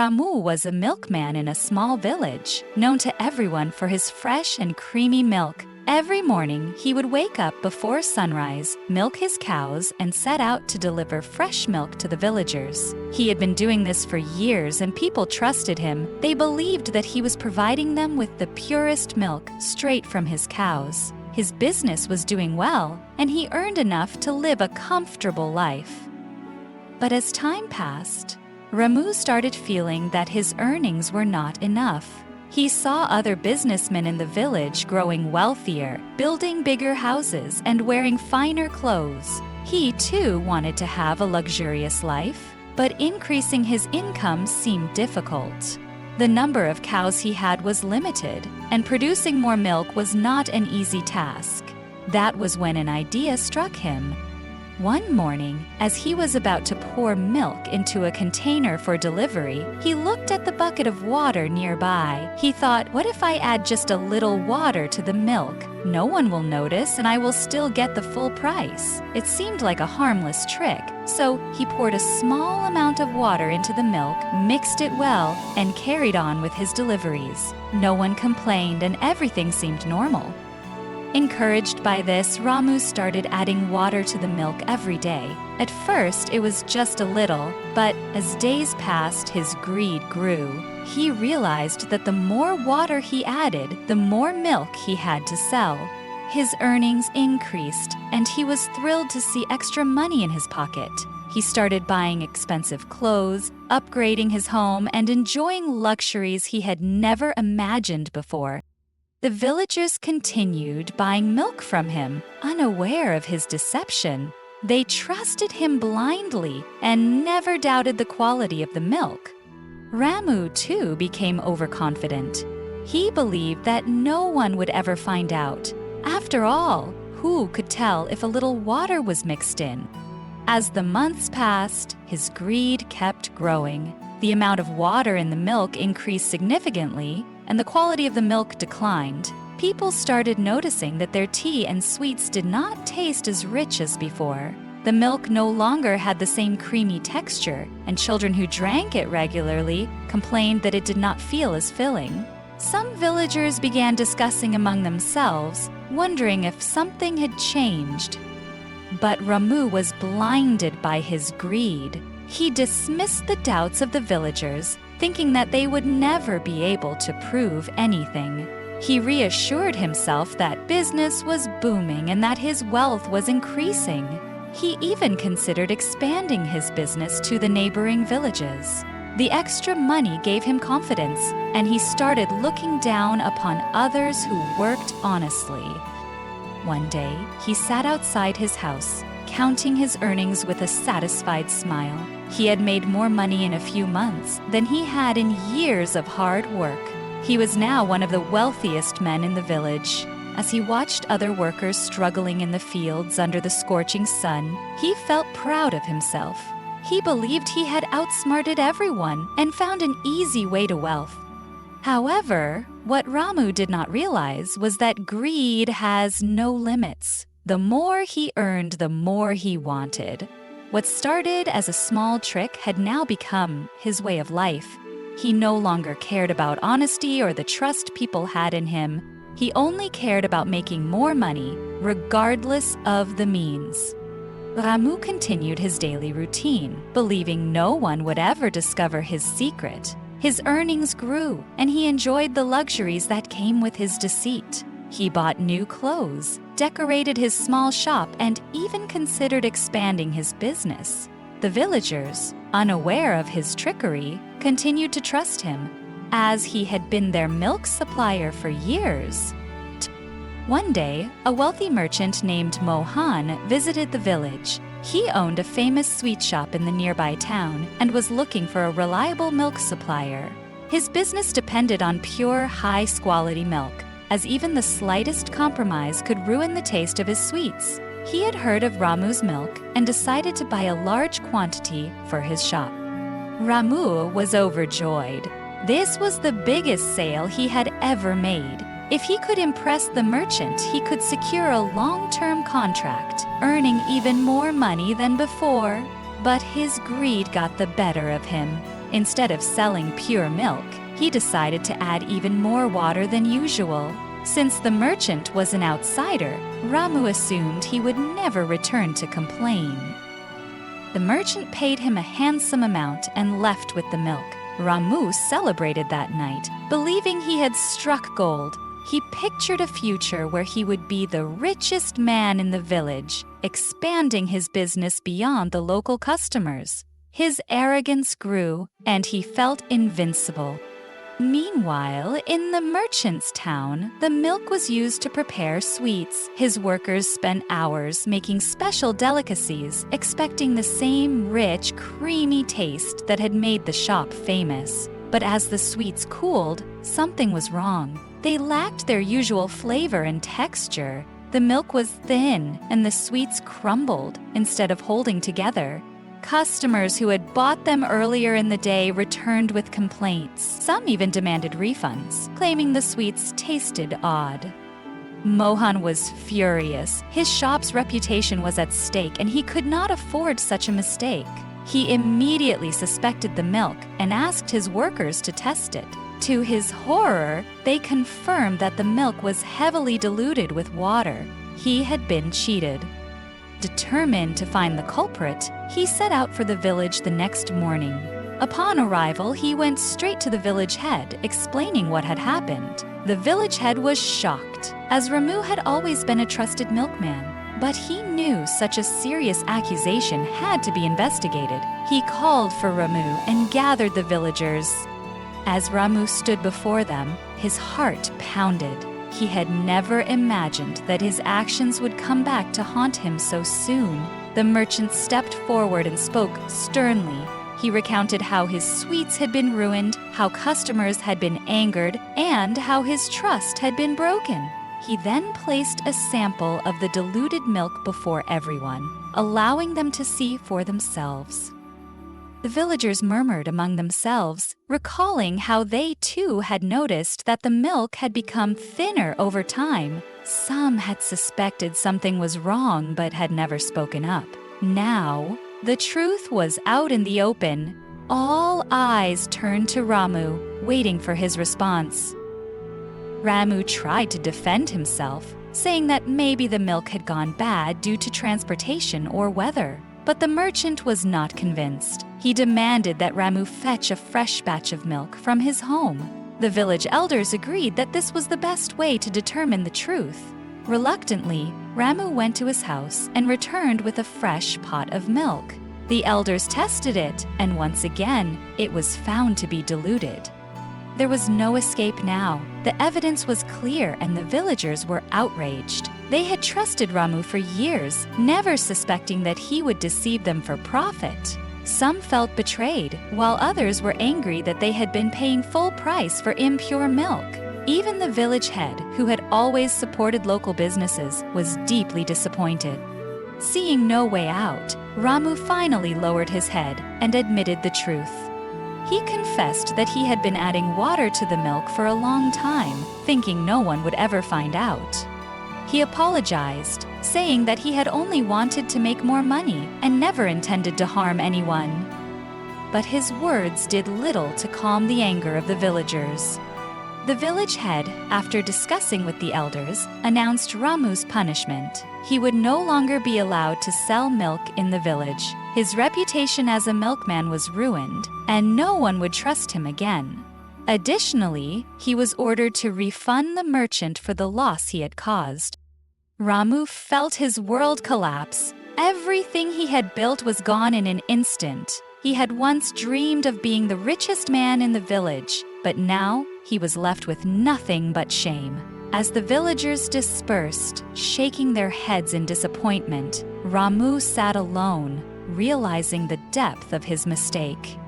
Ramu was a milkman in a small village, known to everyone for his fresh and creamy milk. Every morning, he would wake up before sunrise, milk his cows, and set out to deliver fresh milk to the villagers. He had been doing this for years, and people trusted him. They believed that he was providing them with the purest milk straight from his cows. His business was doing well, and he earned enough to live a comfortable life. But as time passed, Ramu started feeling that his earnings were not enough. He saw other businessmen in the village growing wealthier, building bigger houses, and wearing finer clothes. He too wanted to have a luxurious life, but increasing his income seemed difficult. The number of cows he had was limited, and producing more milk was not an easy task. That was when an idea struck him. One morning, as he was about to pour milk into a container for delivery, he looked at the bucket of water nearby. He thought, what if I add just a little water to the milk? No one will notice and I will still get the full price. It seemed like a harmless trick, so he poured a small amount of water into the milk, mixed it well, and carried on with his deliveries. No one complained and everything seemed normal. Encouraged by this, Ramu started adding water to the milk every day. At first, it was just a little, but as days passed, his greed grew. He realized that the more water he added, the more milk he had to sell. His earnings increased, and he was thrilled to see extra money in his pocket. He started buying expensive clothes, upgrading his home, and enjoying luxuries he had never imagined before. The villagers continued buying milk from him, unaware of his deception. They trusted him blindly and never doubted the quality of the milk. Ramu, too, became overconfident. He believed that no one would ever find out. After all, who could tell if a little water was mixed in? As the months passed, his greed kept growing. The amount of water in the milk increased significantly, and the quality of the milk declined. People started noticing that their tea and sweets did not taste as rich as before. The milk no longer had the same creamy texture, and children who drank it regularly complained that it did not feel as filling. Some villagers began discussing among themselves, wondering if something had changed. But Ramu was blinded by his greed. He dismissed the doubts of the villagers, thinking that they would never be able to prove anything. He reassured himself that business was booming and that his wealth was increasing. He even considered expanding his business to the neighboring villages. The extra money gave him confidence, and he started looking down upon others who worked honestly. One day, he sat outside his house, counting his earnings with a satisfied smile. He had made more money in a few months than he had in years of hard work. He was now one of the wealthiest men in the village. As he watched other workers struggling in the fields under the scorching sun, he felt proud of himself. He believed he had outsmarted everyone and found an easy way to wealth. However, what Ramu did not realize was that greed has no limits. The more he earned, the more he wanted. What started as a small trick had now become his way of life. He no longer cared about honesty or the trust people had in him. He only cared about making more money, regardless of the means. Ramu continued his daily routine, believing no one would ever discover his secret. His earnings grew, and he enjoyed the luxuries that came with his deceit. He bought new clothes, decorated his small shop, and even considered expanding his business. The villagers, unaware of his trickery, continued to trust him, as he had been their milk supplier for years. One day, a wealthy merchant named Mohan visited the village. He owned a famous sweet shop in the nearby town and was looking for a reliable milk supplier. His business depended on pure, high-quality milk, as even the slightest compromise could ruin the taste of his sweets. He had heard of Ramu's milk and decided to buy a large quantity for his shop. Ramu was overjoyed. This was the biggest sale he had ever made. If he could impress the merchant, he could secure a long-term contract, earning even more money than before. But his greed got the better of him. Instead of selling pure milk, he decided to add even more water than usual. Since the merchant was an outsider, Ramu assumed he would never return to complain. The merchant paid him a handsome amount and left with the milk. Ramu celebrated that night, believing he had struck gold. He pictured a future where he would be the richest man in the village, expanding his business beyond the local customers. His arrogance grew, and he felt invincible. Meanwhile, in the merchant's town, the milk was used to prepare sweets. His workers spent hours making special delicacies, expecting the same rich, creamy taste that had made the shop famous. But as the sweets cooled, something was wrong. They lacked their usual flavor and texture. The milk was thin, and the sweets crumbled instead of holding together. Customers who had bought them earlier in the day returned with complaints. Some even demanded refunds, claiming the sweets tasted odd. Mohan was furious. His shop's reputation was at stake, and he could not afford such a mistake. He immediately suspected the milk and asked his workers to test it. To his horror, they confirmed that the milk was heavily diluted with water. He had been cheated. Determined to find the culprit, he set out for the village the next morning. Upon arrival, he went straight to the village head, explaining what had happened. The village head was shocked, as Ramu had always been a trusted milkman. But he knew such a serious accusation had to be investigated. He called for Ramu and gathered the villagers. As Ramu stood before them, his heart pounded. He had never imagined that his actions would come back to haunt him so soon. The merchant stepped forward and spoke sternly. He recounted how his sweets had been ruined, how customers had been angered, and how his trust had been broken. He then placed a sample of the diluted milk before everyone, allowing them to see for themselves. The villagers murmured among themselves, recalling how they too had noticed that the milk had become thinner over time. Some had suspected something was wrong but had never spoken up. Now, the truth was out in the open. All eyes turned to Ramu, waiting for his response. Ramu tried to defend himself, saying that maybe the milk had gone bad due to transportation or weather. But the merchant was not convinced. He demanded that Ramu fetch a fresh batch of milk from his home. The village elders agreed that this was the best way to determine the truth. Reluctantly, Ramu went to his house and returned with a fresh pot of milk. The elders tested it, and once again, it was found to be diluted. There was no escape now. The evidence was clear, and the villagers were outraged. They had trusted Ramu for years, never suspecting that he would deceive them for profit. Some felt betrayed, while others were angry that they had been paying full price for impure milk. Even the village head, who had always supported local businesses, was deeply disappointed. Seeing no way out, Ramu finally lowered his head and admitted the truth. He confessed that he had been adding water to the milk for a long time, thinking no one would ever find out. He apologized, saying that he had only wanted to make more money and never intended to harm anyone. But his words did little to calm the anger of the villagers. The village head, after discussing with the elders, announced Ramu's punishment. He would no longer be allowed to sell milk in the village. His reputation as a milkman was ruined, and no one would trust him again. Additionally, he was ordered to refund the merchant for the loss he had caused. Ramu felt his world collapse. Everything he had built was gone in an instant. He had once dreamed of being the richest man in the village, but now he was left with nothing but shame. As the villagers dispersed, shaking their heads in disappointment, Ramu sat alone, realizing the depth of his mistake.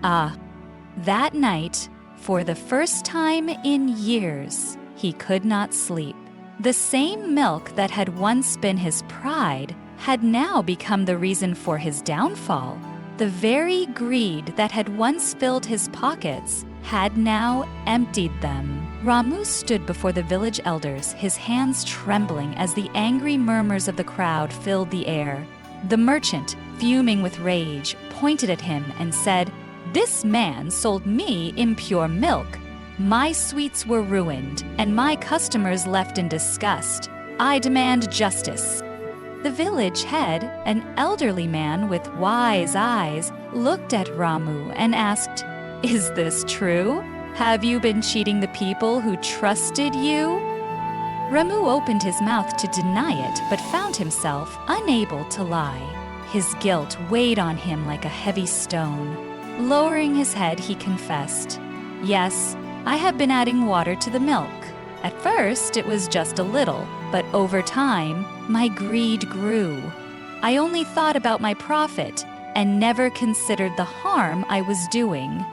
That night, for the first time in years, he could not sleep. The same milk that had once been his pride had now become the reason for his downfall. The very greed that had once filled his pockets had now emptied them. Ramu stood before the village elders, his hands trembling as the angry murmurs of the crowd filled the air. The merchant, fuming with rage, pointed at him and said, This man sold me impure milk. My sweets were ruined, and my customers left in disgust. I demand justice." The village head, an elderly man with wise eyes, looked at Ramu and asked, "Is this true? Have you been cheating the people who trusted you?" Ramu opened his mouth to deny it, but found himself unable to lie. His guilt weighed on him like a heavy stone. Lowering his head, he confessed, "Yes, I have been adding water to the milk. At first, it was just a little, but over time, my greed grew. I only thought about my profit and never considered the harm I was doing."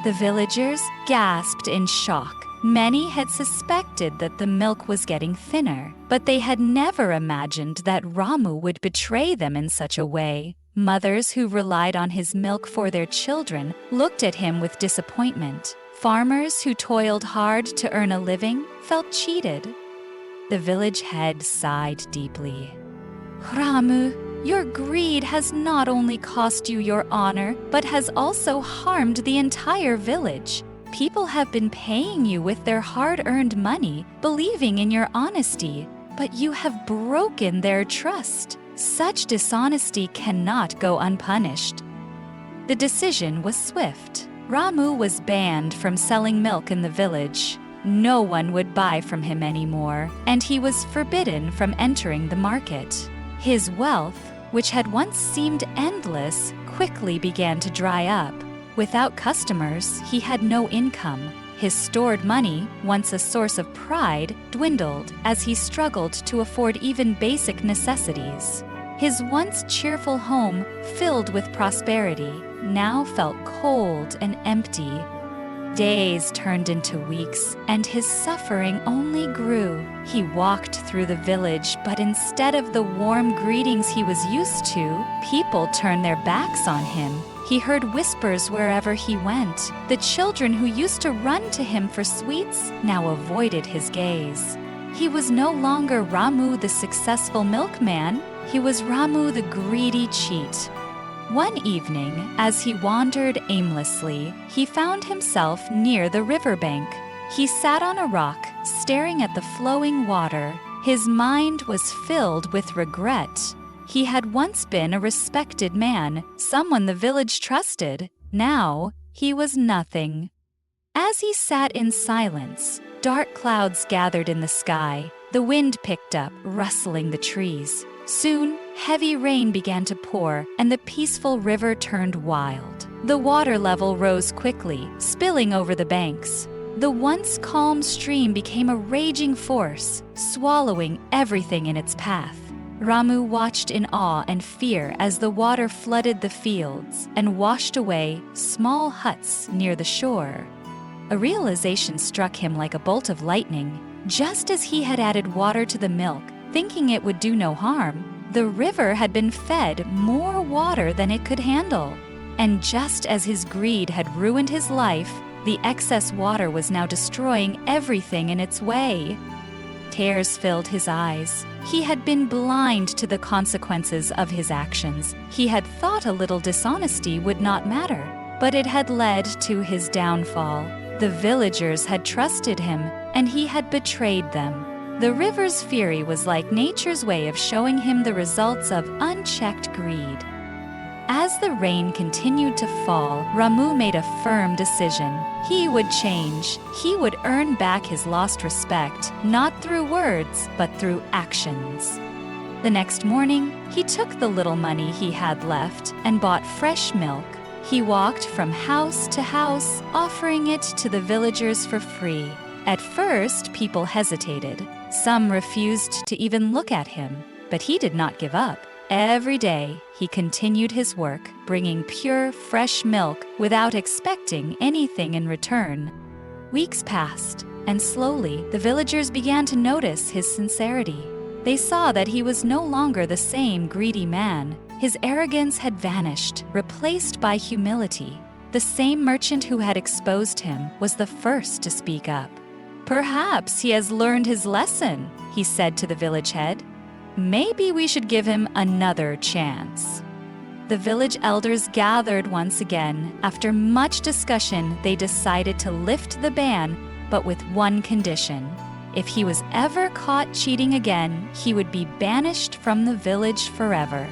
The villagers gasped in shock. Many had suspected that the milk was getting thinner, but they had never imagined that Ramu would betray them in such a way. Mothers who relied on his milk for their children looked at him with disappointment. Farmers who toiled hard to earn a living felt cheated. The village head sighed deeply. "Ramu, your greed has not only cost you your honor, but has also harmed the entire village. People have been paying you with their hard-earned money, believing in your honesty, but you have broken their trust. Such dishonesty cannot go unpunished." The decision was swift. Ramu was banned from selling milk in the village. No one would buy from him anymore, and he was forbidden from entering the market. His wealth, which had once seemed endless, quickly began to dry up. Without customers, he had no income. His stored money, once a source of pride, dwindled as he struggled to afford even basic necessities. His once cheerful home, filled with prosperity, now felt cold and empty. Days turned into weeks, and his suffering only grew. He walked through the village, but instead of the warm greetings he was used to, people turned their backs on him. He heard whispers wherever he went. The children who used to run to him for sweets now avoided his gaze. He was no longer Ramu the successful milkman. He was Ramu the greedy cheat. One evening, as he wandered aimlessly, he found himself near the riverbank. He sat on a rock, staring at the flowing water. His mind was filled with regret. He had once been a respected man, someone the village trusted. Now, he was nothing. As he sat in silence, dark clouds gathered in the sky. The wind picked up, rustling the trees. Soon, heavy rain began to pour, and the peaceful river turned wild. The water level rose quickly, spilling over the banks. The once calm stream became a raging force, swallowing everything in its path. Ramu watched in awe and fear as the water flooded the fields and washed away small huts near the shore. A realization struck him like a bolt of lightning. Just as he had added water to the milk, thinking it would do no harm, the river had been fed more water than it could handle. And just as his greed had ruined his life, the excess water was now destroying everything in its way. Tears filled his eyes. He had been blind to the consequences of his actions. He had thought a little dishonesty would not matter, but it had led to his downfall. The villagers had trusted him, and he had betrayed them. The river's fury was like nature's way of showing him the results of unchecked greed. As the rain continued to fall, Ramu made a firm decision. He would change. He would earn back his lost respect, not through words, but through actions. The next morning, he took the little money he had left and bought fresh milk. He walked from house to house, offering it to the villagers for free. At first, people hesitated. Some refused to even look at him, but he did not give up. Every day, he continued his work, bringing pure, fresh milk without expecting anything in return. Weeks passed, and slowly, the villagers began to notice his sincerity. They saw that he was no longer the same greedy man. His arrogance had vanished, replaced by humility. The same merchant who had exposed him was the first to speak up. "Perhaps he has learned his lesson," he said to the village head. "Maybe we should give him another chance." The village elders gathered once again. After much discussion, they decided to lift the ban, but with one condition. If he was ever caught cheating again, he would be banished from the village forever.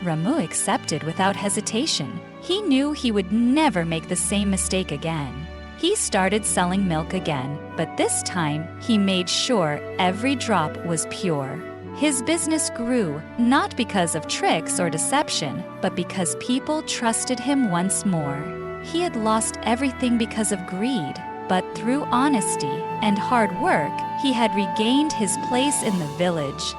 Ramu accepted without hesitation. He knew he would never make the same mistake again. He started selling milk again, but this time he made sure every drop was pure. His business grew, not because of tricks or deception, but because people trusted him once more. He had lost everything because of greed, but through honesty and hard work, he had regained his place in the village.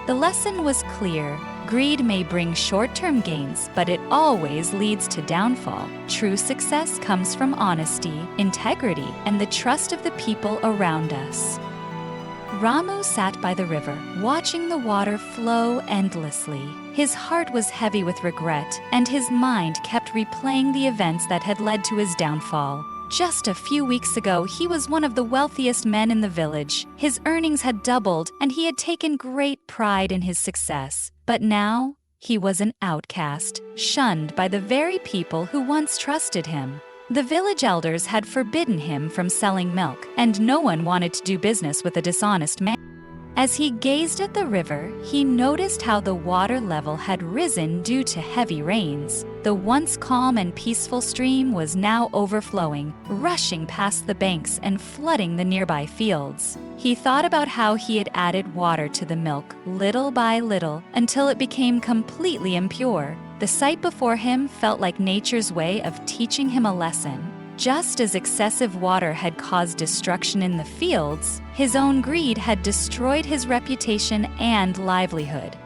The lesson was clear. Greed may bring short-term gains, but it always leads to downfall. True success comes from honesty, integrity, and the trust of the people around us. Ramu sat by the river, watching the water flow endlessly. His heart was heavy with regret, and his mind kept replaying the events that had led to his downfall. Just a few weeks ago, he was one of the wealthiest men in the village. His earnings had doubled, and he had taken great pride in his success. But now, he was an outcast, shunned by the very people who once trusted him. The village elders had forbidden him from selling milk, and no one wanted to do business with a dishonest man. As he gazed at the river, he noticed how the water level had risen due to heavy rains. The once calm and peaceful stream was now overflowing, rushing past the banks and flooding the nearby fields. He thought about how he had added water to the milk, little by little, until it became completely impure. The sight before him felt like nature's way of teaching him a lesson. Just as excessive water had caused destruction in the fields, his own greed had destroyed his reputation and livelihood.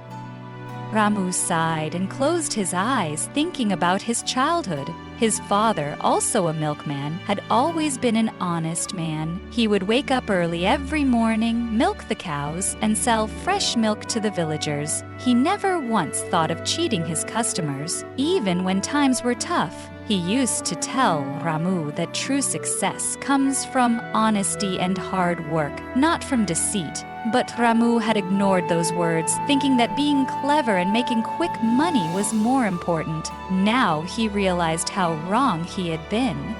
Ramu sighed and closed his eyes, thinking about his childhood. His father, also a milkman, had always been an honest man. He would wake up early every morning, milk the cows, and sell fresh milk to the villagers. He never once thought of cheating his customers, even when times were tough. He used to tell Ramu that true success comes from honesty and hard work, not from deceit. But Ramu had ignored those words, thinking that being clever and making quick money was more important. Now he realized how wrong he had been.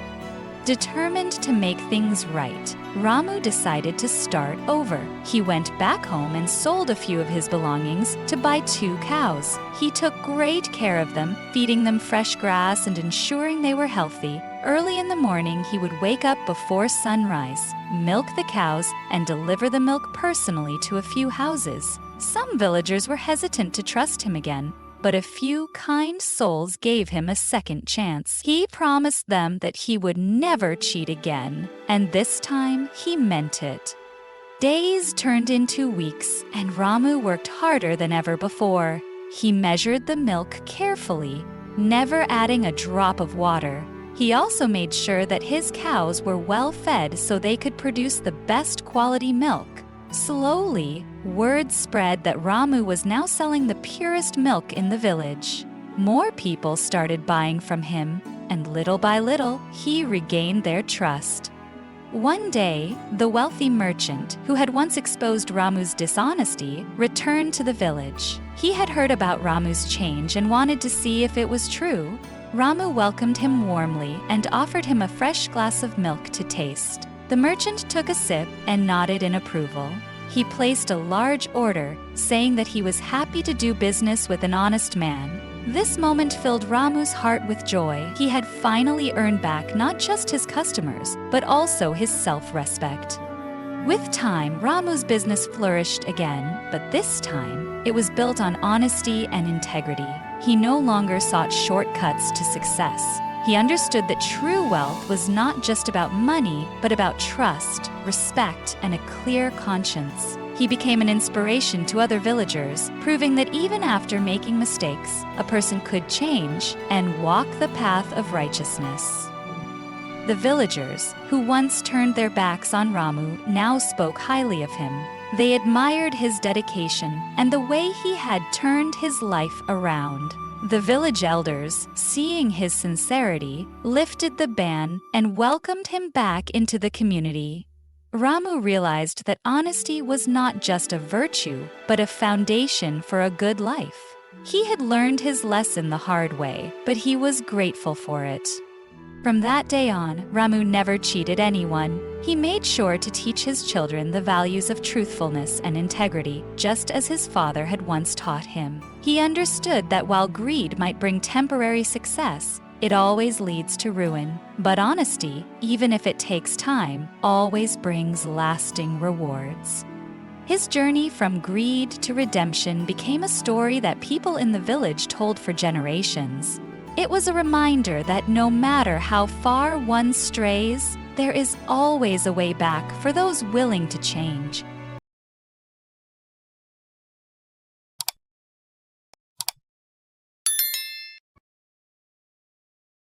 Determined to make things right, Ramu decided to start over. He went back home and sold a few of his belongings to buy 2 cows. He took great care of them, feeding them fresh grass and ensuring they were healthy. Early in the morning, he would wake up before sunrise, milk the cows, and deliver the milk personally to a few houses. Some villagers were hesitant to trust him again, but a few kind souls gave him a second chance. He promised them that he would never cheat again, and this time he meant it. Days turned into weeks, and Ramu worked harder than ever before. He measured the milk carefully, never adding a drop of water. He also made sure that his cows were well fed so they could produce the best quality milk. Slowly, word spread that Ramu was now selling the purest milk in the village. More people started buying from him, and little by little, he regained their trust. One day, the wealthy merchant, who had once exposed Ramu's dishonesty, returned to the village. He had heard about Ramu's change and wanted to see if it was true. Ramu welcomed him warmly and offered him a fresh glass of milk to taste. The merchant took a sip and nodded in approval. He placed a large order, saying that he was happy to do business with an honest man. This moment filled Ramu's heart with joy. He had finally earned back not just his customers, but also his self-respect. With time, Ramu's business flourished again, but this time, it was built on honesty and integrity. He no longer sought shortcuts to success. He understood that true wealth was not just about money, but about trust, respect, and a clear conscience. He became an inspiration to other villagers, proving that even after making mistakes, a person could change and walk the path of righteousness. The villagers, who once turned their backs on Ramu, now spoke highly of him. They admired his dedication and the way he had turned his life around. The village elders, seeing his sincerity, lifted the ban and welcomed him back into the community. Ramu realized that honesty was not just a virtue, but a foundation for a good life. He had learned his lesson the hard way, but he was grateful for it. From that day on, Ramu never cheated anyone. He made sure to teach his children the values of truthfulness and integrity, just as his father had once taught him. He understood that while greed might bring temporary success, it always leads to ruin. But honesty, even if it takes time, always brings lasting rewards. His journey from greed to redemption became a story that people in the village told for generations. It was a reminder that no matter how far one strays, there is always a way back for those willing to change.